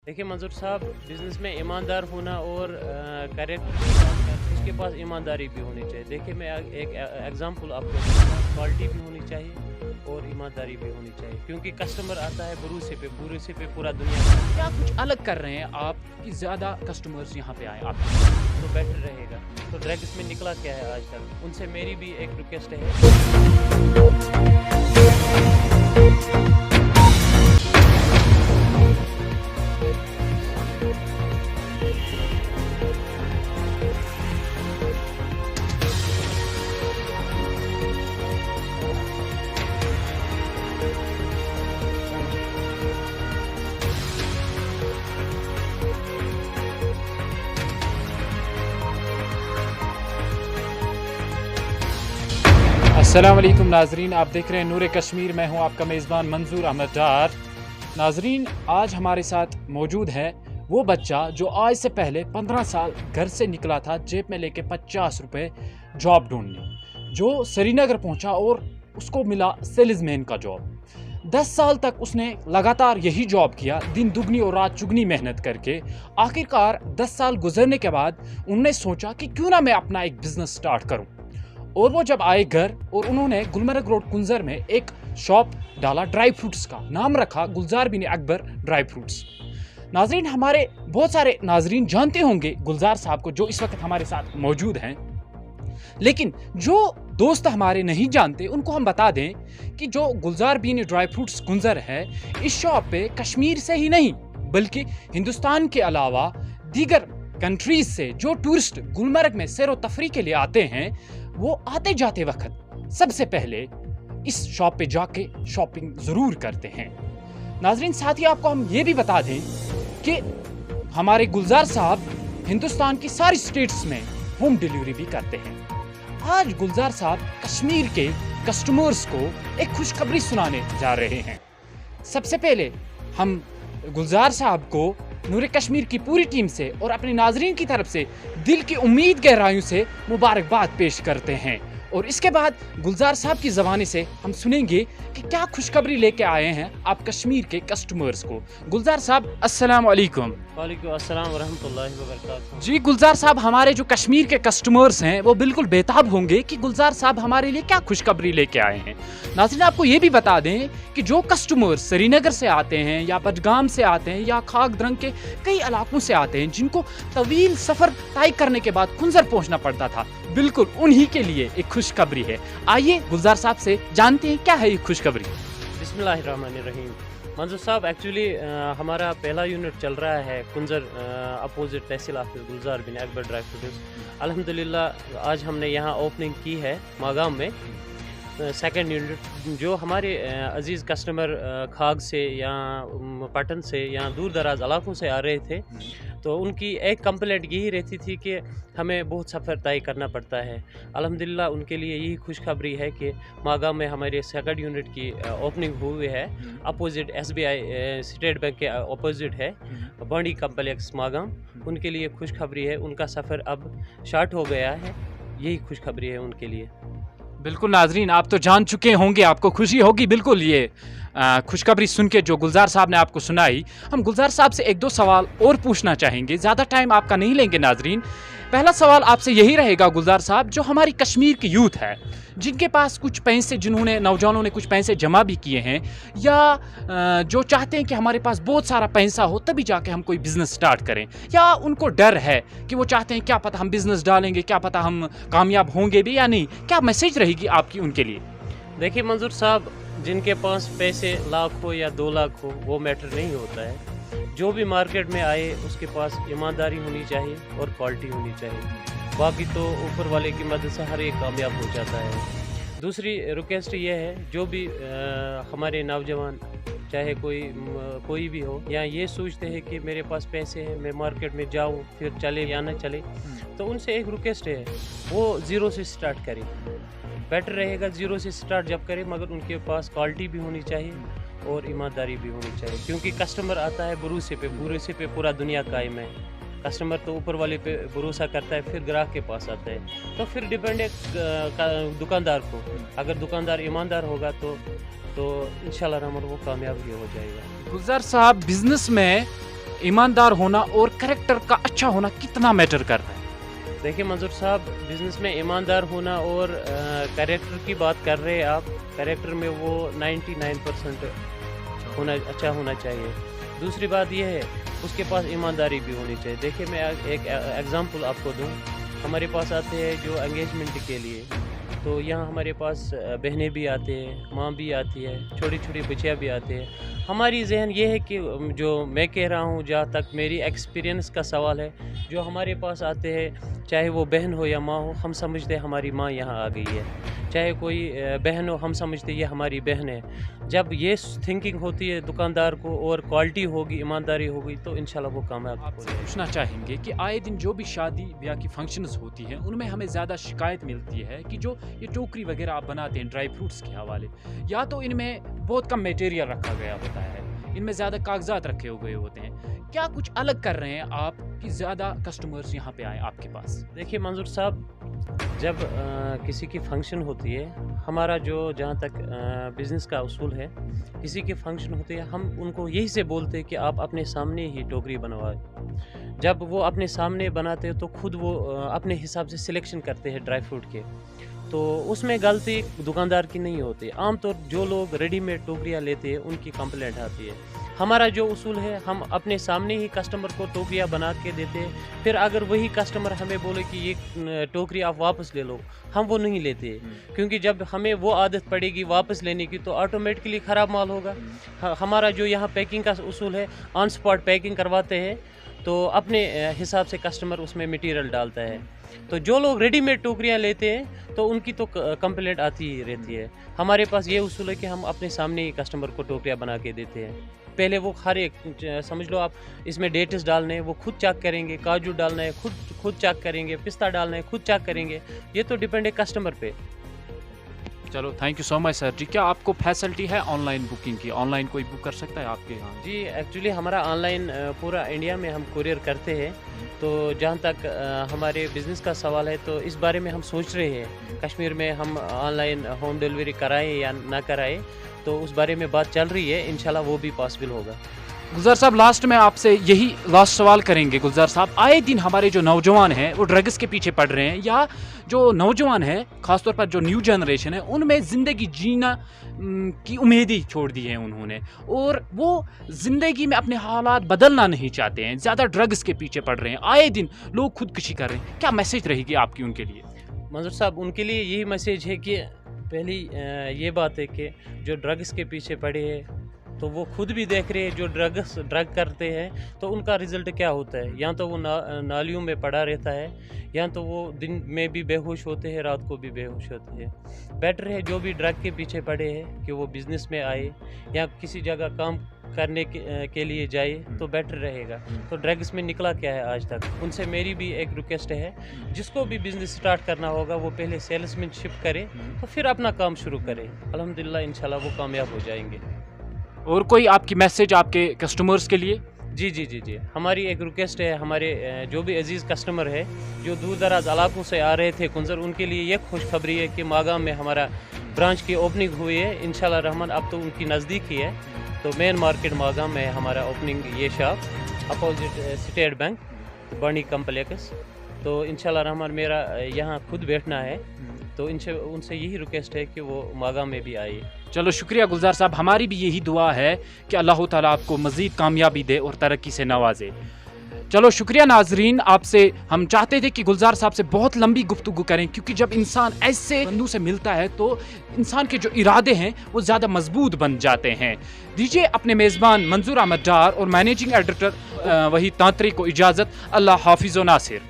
देखिए मंजूर साहब, बिज़नेस में ईमानदार होना और करेक्ट उसके पास ईमानदारी भी होनी चाहिए। देखिए मैं एक एग्ज़ाम्पल आपको दूँगा, क्वालिटी भी होनी चाहिए और ईमानदारी भी होनी चाहिए, क्योंकि कस्टमर आता है भरोसे पे पूरा दुनिया क्या कुछ अलग कर रहे हैं आप कि ज़्यादा कस्टमर्स यहाँ पे आए आप? तो बेटर रहेगा। तो ड्रग्स में निकला क्या है आजकल, उनसे मेरी भी एक रिक्वेस्ट है। अस्सलाम वालेकुम नाजरीन, आप देख रहे हैं नूर कश्मीर। मैं हूं आपका मेज़बान मंजूर अहमद डार। नाजरीन, आज हमारे साथ मौजूद है वो बच्चा जो आज से पहले 15 साल घर से निकला था जेब में लेके 50 रुपये जॉब ढूंढने, जो श्रीनगर पहुंचा और उसको मिला सेल्समैन का जॉब। 10 साल तक उसने लगातार यही जॉब किया, दिन दुगनी और रात चुगनी मेहनत करके। आखिरकार 10 साल गुजरने के बाद उन्होंने सोचा कि क्यों ना मैं अपना एक बिज़नेस स्टार्ट करूं। और वो जब आए घर और उन्होंने गुलमर्ग रोड कुंजर में एक शॉप डाला, ड्राई फ्रूट्स का नाम रखा गुलजार बिन अकबर ड्राई फ्रूट्स। नाजरीन, हमारे बहुत सारे नाजरीन जानते होंगे गुलजार साहब को, जो इस वक्त हमारे साथ मौजूद हैं, लेकिन जो दोस्त हमारे नहीं जानते उनको हम बता दें कि जो गुलजार बिन ड्राई फ्रूट्स कुंजर है, इस शॉप पे कश्मीर से ही नहीं बल्कि हिंदुस्तान के अलावा दीगर कंट्रीज से जो टूरिस्ट गुलमर्ग में सैर व तफरी के लिए आते हैं, वो आते जाते वक्त सबसे पहले इस शॉप पे जाके शॉपिंग जरूर करते हैं। नाजरीन, साथ ही आपको हम ये भी बता दें कि हमारे गुलजार साहब हिंदुस्तान की सारी स्टेट्स में होम डिलीवरी भी करते हैं। आज गुलजार साहब कश्मीर के कस्टमर्स को एक खुशखबरी सुनाने जा रहे हैं। सबसे पहले हम गुलजार साहब को नूर कश्मीर की पूरी टीम से और अपने नाजरीन की तरफ से दिल की उम्मीद गहराइयों से मुबारकबाद पेश करते हैं, और इसके बाद गुलजार साहब की ज़बानी से हम सुनेंगे कि क्या खुशखबरी लेके आए हैं आप कश्मीर के कस्टमर्स को। गुलजार साहब, अस्सलाम वालेकुम। वालेकुम अस्सलाम वरहमतुल्लाहि वबरकातुहू। जी गुलजार साहब, हमारे जो कश्मीर के कस्टमर्स हैं वो बिल्कुल बेताब होंगे कि गुलजार साहब हमारे लिए क्या खुशखबरी लेके आए हैं। नाज़रीन, आपको ये भी बता दें कि जो कस्टमर्स श्रीनगर से आते हैं या बडगाम से आते हैं या खाक द्रंग के कई इलाकों से आते हैं, जिनको तवील सफ़र तय करने के बाद कुंजर पहुंचना पड़ता था, बिल्कुल उन्हीं के लिए एक खुशखबरी है। आइए गुलजार साहब से जानते हैं क्या है ये खुशखबरी। बिस्मिल्लाहिर्रहमानिर्रहीम। मंजूर साहब, एक्चुअली हमारा पहला यूनिट चल रहा है कुंजर अपोजिट तहसील ऑफिस गुलजार बिन अकबर ड्राई फ्रूट्स। अल्हम्दुलिल्लाह आज हमने यहाँ ओपनिंग की है मागाम में सेकंड यूनिट। जो हमारे अजीज़ कस्टमर खाग से या पटन से या दूर दराज इलाकों से आ रहे थे, तो उनकी एक कंप्लेंट यही रहती थी कि हमें बहुत सफ़र तय करना पड़ता है। अल्हम्दुलिल्लाह उनके लिए यही खुशखबरी है कि मागाम में हमारे सेकंड यूनिट की ओपनिंग हुई है। अपोजिट SBI स्टेट बैंक के अपोजिट है बॉन्डी कम्प्लेक्स मागाम। उनके लिए खुशखबरी है, उनका सफ़र अब स्टार्ट हो गया है। यही खुशखबरी है उनके लिए। बिल्कुल नाजरीन, आप तो जान चुके होंगे, आपको खुशी होगी बिल्कुल ये खुशखबरी सुन के जो गुलजार साहब ने आपको सुनाई। हम गुलजार साहब से एक दो सवाल और पूछना चाहेंगे, ज़्यादा टाइम आपका नहीं लेंगे नाजरीन। पहला सवाल आपसे यही रहेगा गुलजार साहब, जो हमारी कश्मीर की यूथ है, जिनके पास कुछ पैसे, जिन्होंने नौजवानों ने कुछ पैसे जमा भी किए हैं, या जो चाहते हैं कि हमारे पास बहुत सारा पैसा हो तभी जाके हम कोई बिज़नेस स्टार्ट करें, या उनको डर है कि वो चाहते हैं क्या पता हम बिज़नेस डालेंगे, क्या पता हम कामयाब होंगे भी या नहीं, क्या मैसेज रहेगी आपकी उनके लिए? देखिए मंजूर साहब, जिनके पास पैसे लाख हो या 2 लाख हो वो मैटर नहीं होता है। जो भी मार्केट में आए उसके पास ईमानदारी होनी चाहिए और क्वालिटी होनी चाहिए, बाकी तो ऊपर वाले की मदद से हर एक कामयाब हो जाता है। दूसरी रिक्वेस्ट ये है, जो भी हमारे नौजवान चाहे कोई भी हो, या ये सोचते हैं कि मेरे पास पैसे हैं, मैं मार्केट में जाऊं फिर चले या ना चले, तो उनसे एक रिक्वेस्ट है, वो ज़ीरो से स्टार्ट करें। बेटर रहेगा ज़ीरो से स्टार्ट जब करें, मगर उनके पास क्वालिटी भी होनी चाहिए और ईमानदारी भी होनी चाहिए, क्योंकि कस्टमर आता है भरोसे पे पूरा दुनिया कायम है। कस्टमर तो ऊपर वाले पे भरोसा करता है, फिर ग्राहक के पास आता है। तो फिर डिपेंड है दुकानदार को। अगर दुकानदार ईमानदार होगा तो इंशाल्लाह रहमान वो कामयाब ही हो जाएगा। गुलजार साहब, बिजनेस में ईमानदार होना और कैरेक्टर का अच्छा होना कितना मैटर करता है? देखिए मंजूर साहब, बिज़नेस में ईमानदार होना और कैरेक्टर की बात कर रहे हैं आप, कैरेक्टर में वो 99% अच्छा होना चाहिए। दूसरी बात यह है उसके पास ईमानदारी भी होनी चाहिए। देखिए मैं एक एग्ज़ाम्पल आपको दूं, हमारे पास आते हैं जो एंगेजमेंट के लिए, तो यहाँ हमारे पास बहनें भी आते हैं, माँ भी आती है, छोटी छोटी बच्चियाँ भी आते हैं। हमारी जहन ये है कि जो मैं कह रहा हूँ, जहाँ तक मेरी एक्सपीरियंस का सवाल है, जो हमारे पास आते हैं, चाहे वो बहन हो या माँ हो, हम समझते हैं हमारी माँ यहाँ आ गई है। चाहे कोई बहन हो, हम समझते हैं ये हमारी बहन है। जब ये थिंकिंग होती है दुकानदार को और क्वालिटी होगी, ईमानदारी होगी, तो इंशाल्लाह वो कामयाब हो आपसे जाएगा। पूछना चाहेंगे कि आए दिन जो भी शादी ब्याह की फंक्शंस होती हैं उनमें हमें ज़्यादा शिकायत मिलती है कि जो ये टोकरी वगैरह आप बनाते हैं ड्राई फ्रूट्स के हवाले, या तो इनमें बहुत कम मटेरियल रखा गया होता है, इनमें ज़्यादा कागजात रखे हुए होते हैं। क्या कुछ अलग कर रहे हैं आप कि ज़्यादा कस्टमर्स यहाँ पे आए आपके पास? देखिए मंजूर साहब, जब किसी की फंक्शन होती है, हमारा जो जहाँ तक बिज़नेस का उसूल है, किसी की फंक्शन होती है, हम उनको यही से बोलते हैं कि आप अपने सामने ही टोकरी बनवाएं। जब वो अपने सामने बनाते हैं तो खुद वो अपने हिसाब से सिलेक्शन करते हैं ड्राई फ्रूट के, तो उसमें गलती दुकानदार की नहीं होती। आमतौर जो लोग रेडीमेड टोकरियाँ लेते हैं उनकी कंप्लेंट आती है। हमारा जो उसूल है, हम अपने सामने ही कस्टमर को टोकरियाँ बना के देते हैं। फिर अगर वही कस्टमर हमें बोले कि ये टोकरी आप वापस ले लो, हम वो नहीं लेते, क्योंकि जब हमें वो आदत पड़ेगी वापस लेने की तो ऑटोमेटिकली ख़राब माल होगा। हमारा जो यहाँ पैकिंग का उसूल है, ऑन स्पॉट पैकिंग करवाते हैं, तो अपने हिसाब से कस्टमर उसमें मटेरियल डालता है। तो जो लोग रेडीमेड टोकरियाँ लेते हैं तो उनकी तो कंप्लेंट आती ही रहती है। हमारे पास ये उसूल है कि हम अपने सामने ही कस्टमर को टोकरियाँ बना के देते हैं। पहले वो हर एक समझ लो आप, इसमें डेट्स डालने हैं वो खुद चेक करेंगे, काजू डालना है खुद चेक करेंगे, पिस्ता डालना है खुद चेक करेंगे। ये तो डिपेंड है कस्टमर पे। चलो thank you so much sir ji. क्या आपको फैसिलिटी है ऑनलाइन बुकिंग की? ऑनलाइन कोई बुक कर सकता है आपके यहाँ? जी एक्चुअली हमारा ऑनलाइन पूरा इंडिया में हम कुरियर करते हैं। तो जहाँ तक हमारे बिज़नेस का सवाल है, तो इस बारे में हम सोच रहे हैं कश्मीर में हम ऑनलाइन होम डिलीवरी कराएं या ना कराएं, तो उस बारे में बात चल रही है। इंशाल्लाह वो भी पॉसिबल होगा। गुलजार साहब, लास्ट में आपसे यही लास्ट सवाल करेंगे। गुलजार साहब, आए दिन हमारे जो नौजवान हैं वो ड्रग्स के पीछे पड़ रहे हैं, या जो नौजवान हैं खासतौर पर जो न्यू जनरेशन है उनमें ज़िंदगी जीना की उम्मीद ही छोड़ दी है उन्होंने, और वो ज़िंदगी में अपने हालात बदलना नहीं चाहते हैं, ज़्यादा ड्रग्स के पीछे पड़ रहे हैं, आए दिन लोग खुदकुशी कर रहे हैं। क्या मैसेज रहेगी आपकी उनके लिए? मंजूर साहब, उनके लिए यही मैसेज है कि पहली ये बात है कि जो ड्रग्स के पीछे पड़े हैं तो वो खुद भी देख रहे हैं, जो ड्रग करते हैं तो उनका रिज़ल्ट क्या होता है। या तो वो नालियों में पड़ा रहता है, या तो वो दिन में भी बेहोश होते हैं, रात को भी बेहोश होते हैं। बेटर है जो भी ड्रग के पीछे पड़े हैं कि वो बिज़नेस में आए या किसी जगह काम करने के लिए जाए तो बेटर रहेगा। तो ड्रग्स में निकला क्या है आज तक, उनसे मेरी भी एक रिक्वेस्ट है, जिसको भी बिज़नेस स्टार्ट करना होगा वो पहले सेल्समैनशिप करे तो फिर अपना काम शुरू करे। अल्हम्दुलिल्लाह इंशाल्लाह वो कामयाब हो जाएंगे। और कोई आपकी मैसेज आपके कस्टमर्स के लिए? जी, हमारी एक रिक्वेस्ट है, हमारे जो भी अजीज़ कस्टमर है जो दूर दराज इलाकों से आ रहे थे कुंजर, उनके लिए ये खुशखबरी है कि मागाम में हमारा ब्रांच की ओपनिंग हुई है इंशाल्लाह रहमान। अब तो उनकी नज़दीक ही है, तो मेन मार्केट मागाम में हमारा ओपनिंग ये शॉप अपोजिट स्टेट बैंक बर्नी कम्प्लेक्स। तो इंशाल्लाह रहमान मेरा यहाँ खुद बैठना है, तो उनसे यही रिक्वेस्ट है कि वो मागाम में भी आए। चलो शुक्रिया गुलजार साहब, हमारी भी यही दुआ है कि अल्लाह ताला आपको मज़ीद कामयाबी दे और तरक्की से नवाजे। चलो शुक्रिया नाजरीन, आपसे हम चाहते थे कि गुलजार साहब से बहुत लंबी गुफ्तगू करें, क्योंकि जब इंसान ऐसे बंदू से मिलता है तो इंसान के जो इरादे हैं वो ज़्यादा मजबूत बन जाते हैं। दीजिए अपने मेज़बान मंजूर अहमद डार और मैनेजिंग एडिटर वही तांत्रिक को इजाज़त। अल्लाह हाफिज़ व नासिर।